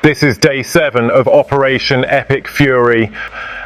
This is day 7 of Operation Epic Fury,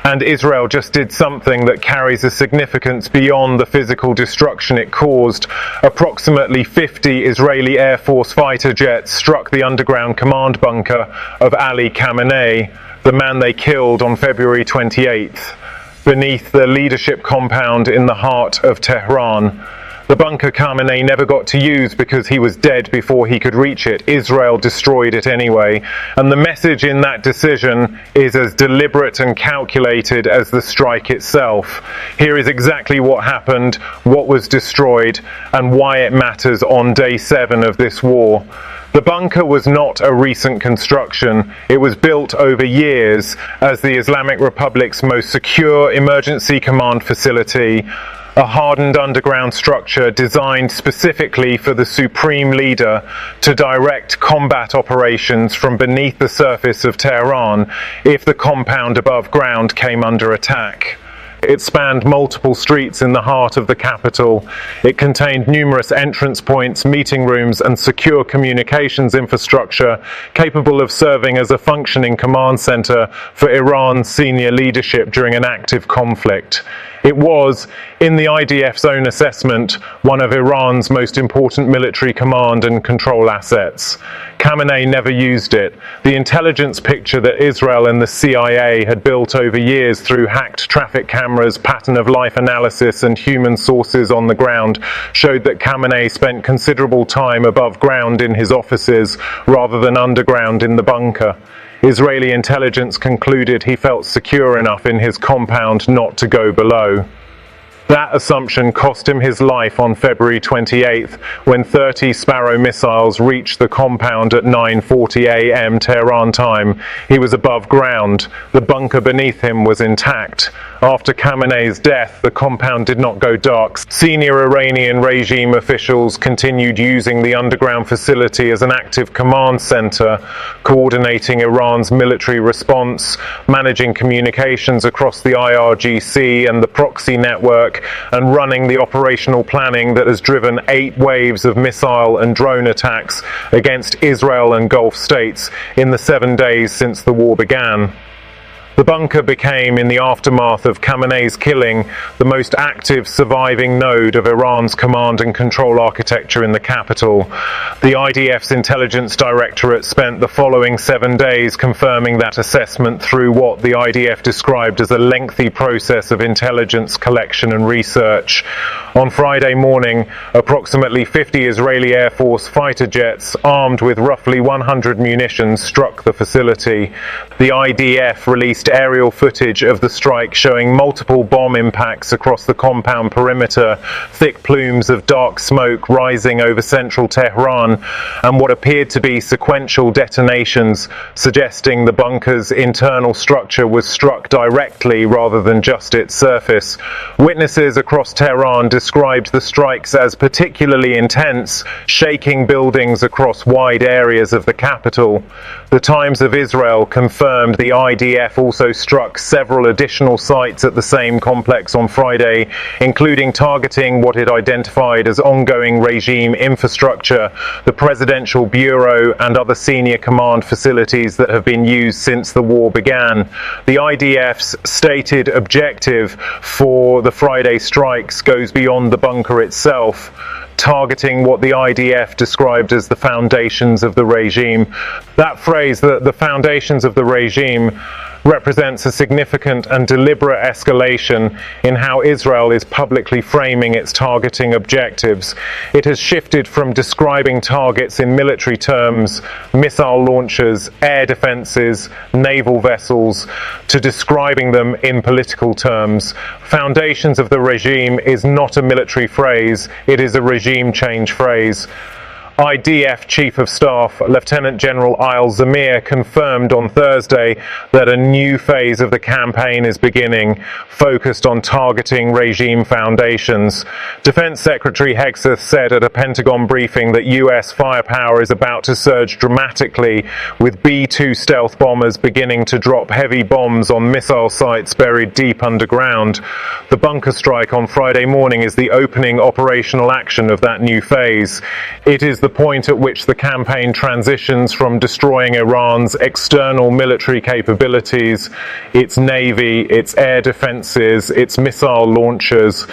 and Israel just did something that carries a significance beyond the physical destruction it caused. Approximately 50 Israeli Air Force fighter jets struck the underground command bunker of Ali Khamenei, the man they killed on February 28th, beneath the leadership compound in the heart of Tehran. The bunker Khamenei never got to use because he was dead before he could reach it. Israel destroyed it anyway. And the message in that decision is as deliberate and calculated as the strike itself. Here is exactly what happened, what was destroyed, and why it matters on day 7 of this war. The bunker was not a recent construction. It was built over years as the Islamic Republic's most secure emergency command facility, a hardened underground structure designed specifically for the supreme leader to direct combat operations from beneath the surface of Tehran if the compound above ground came under attack. It spanned multiple streets in the heart of the capital. It contained numerous entrance points, meeting rooms, and secure communications infrastructure capable of serving as a functioning command center for Iran's senior leadership during an active conflict. It was, in the IDF's own assessment, one of Iran's most important military command and control assets. Khamenei never used it. The intelligence picture that Israel and the CIA had built over years through hacked traffic cameras, pattern of life analysis, and human sources on the ground showed that Khamenei spent considerable time above ground in his offices rather than underground in the bunker. Israeli intelligence concluded he felt secure enough in his compound not to go below. That assumption cost him his life on February 28th when 30 Sparrow missiles reached the compound at 9:40 a.m. Tehran time. He was above ground. The bunker beneath him was intact. After Khamenei's death, the compound did not go dark. Senior Iranian regime officials continued using the underground facility as an active command center, coordinating Iran's military response, managing communications across the IRGC and the proxy network, and running the operational planning that has driven 8 waves of missile and drone attacks against Israel and Gulf states in the 7 days since the war began. The bunker became, in the aftermath of Khamenei's killing, the most active surviving node of Iran's command and control architecture in the capital. The IDF's intelligence directorate spent the following 7 days confirming that assessment through what the IDF described as a lengthy process of intelligence collection and research. On Friday morning, approximately 50 Israeli Air Force fighter jets, armed with roughly 100 munitions, struck the facility. The IDF released aerial footage of the strike showing multiple bomb impacts across the compound perimeter, thick plumes of dark smoke rising over central Tehran, and what appeared to be sequential detonations, suggesting the bunker's internal structure was struck directly rather than just its surface. Witnesses across Tehran described the strikes as particularly intense, shaking buildings across wide areas of the capital. The Times of Israel confirmed the IDF also struck several additional sites at the same complex on Friday, including targeting what it identified as ongoing regime infrastructure, the Presidential Bureau, and other senior command facilities that have been used since the war began. The IDF's stated objective for the Friday strikes goes beyond the bunker itself, targeting what the IDF described as the foundations of the regime. That phrase, the foundations of the regime, represents a significant and deliberate escalation in how Israel is publicly framing its targeting objectives. It has shifted from describing targets in military terms, missile launchers, air defenses, naval vessels, to describing them in political terms. Foundations of the regime is not a military phrase, it is a regime change phrase. IDF Chief of Staff Lieutenant General Ayal Zamir confirmed on Thursday that a new phase of the campaign is beginning, focused on targeting regime foundations. Defense Secretary Hegseth said at a Pentagon briefing that US firepower is about to surge dramatically, with B-2 stealth bombers beginning to drop heavy bombs on missile sites buried deep underground. The bunker strike on Friday morning is the opening operational action of that new phase. It is the point at which the campaign transitions from destroying Iran's external military capabilities, its navy, its air defenses, its missile launchers,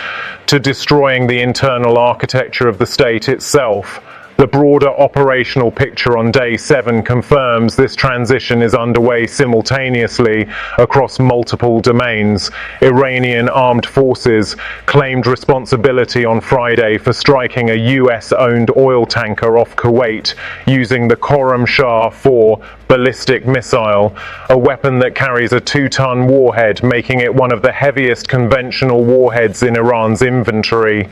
to destroying the internal architecture of the state itself. The broader operational picture on day 7 confirms this transition is underway simultaneously across multiple domains. Iranian armed forces claimed responsibility on Friday for striking a US-owned oil tanker off Kuwait using the Khorramshahr 4 ballistic missile, a weapon that carries a 2-ton warhead, making it one of the heaviest conventional warheads in Iran's inventory.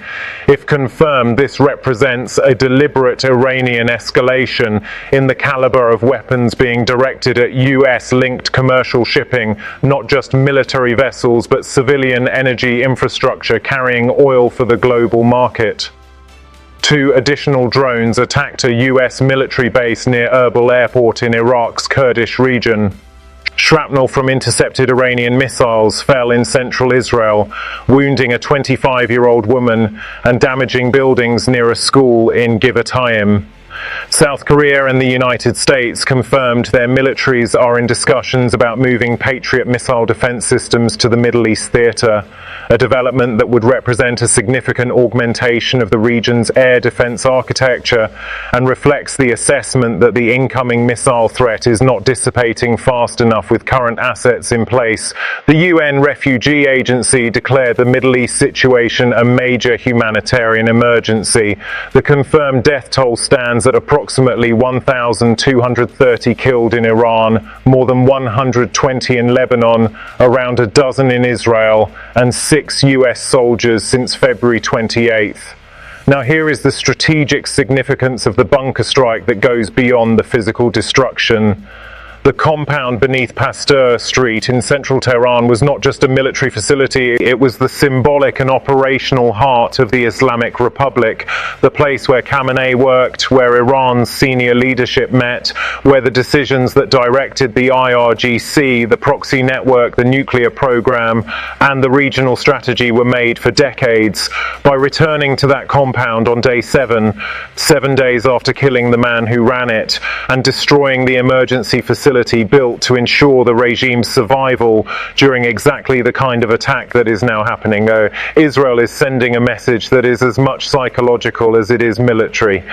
If confirmed, this represents a deliberate Iranian escalation in the caliber of weapons being directed at US-linked commercial shipping, not just military vessels, but civilian energy infrastructure carrying oil for the global market. 2 additional drones attacked a US military base near Erbil Airport in Iraq's Kurdish region. Shrapnel from intercepted Iranian missiles fell in central Israel, wounding a 25-year-old woman and damaging buildings near a school in Givatayim. South Korea and the United States confirmed their militaries are in discussions about moving Patriot missile defense systems to the Middle East theater, a development that would represent a significant augmentation of the region's air defense architecture and reflects the assessment that the incoming missile threat is not dissipating fast enough with current assets in place. The UN Refugee Agency declared the Middle East situation a major humanitarian emergency. The confirmed death toll stands at approximately 1,230 killed in Iran, more than 120 in Lebanon, around a dozen in Israel, and 6 US soldiers since February 28th. Now here is the strategic significance of the bunker strike that goes beyond the physical destruction. The compound beneath Pasteur Street in central Tehran was not just a military facility, it was the symbolic and operational heart of the Islamic Republic, the place where Khamenei worked, where Iran's senior leadership met, where the decisions that directed the IRGC, the proxy network, the nuclear program, and the regional strategy were made for decades. By returning to that compound on day 7 days after killing the man who ran it, and destroying the emergency facility built to ensure the regime's survival during exactly the kind of attack that is now happening. Israel is sending a message that is as much psychological as it is military.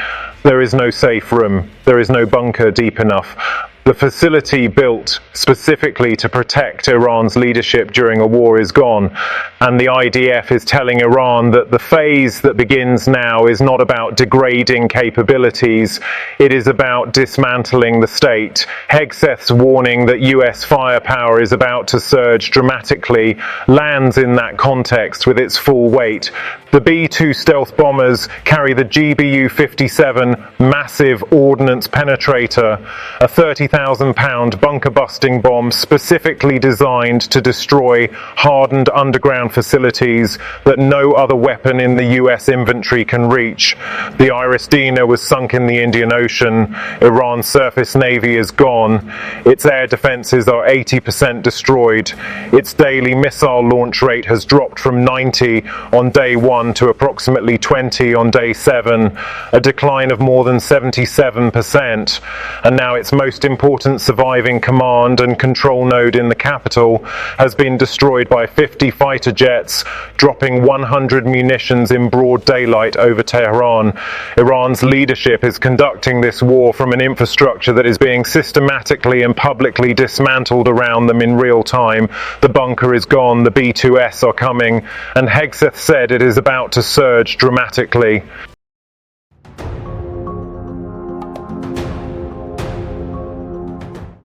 There is no safe room. There is no bunker deep enough. The facility built specifically to protect Iran's leadership during a war is gone, and the IDF is telling Iran that the phase that begins now is not about degrading capabilities, it is about dismantling the state. Hegseth's warning that US firepower is about to surge dramatically lands in that context with its full weight. The B-2 stealth bombers carry the GBU-57 massive ordnance penetrator, a 30,000-pound bunker-busting bomb specifically designed to destroy hardened underground facilities that no other weapon in the US inventory can reach. The Iris Dina was sunk in the Indian Ocean. Iran's surface navy is gone. Its air defenses are 80% destroyed. Its daily missile launch rate has dropped from 90 on day 1 to approximately 20 on day 7, a decline of more than 77%. And now its most important surviving command and control node in the capital has been destroyed by 50 fighter jets, dropping 100 munitions in broad daylight over Tehran. Iran's leadership is conducting this war from an infrastructure that is being systematically and publicly dismantled around them in real time. The bunker is gone, the B-2S are coming, and Hegseth said it is about to surge dramatically.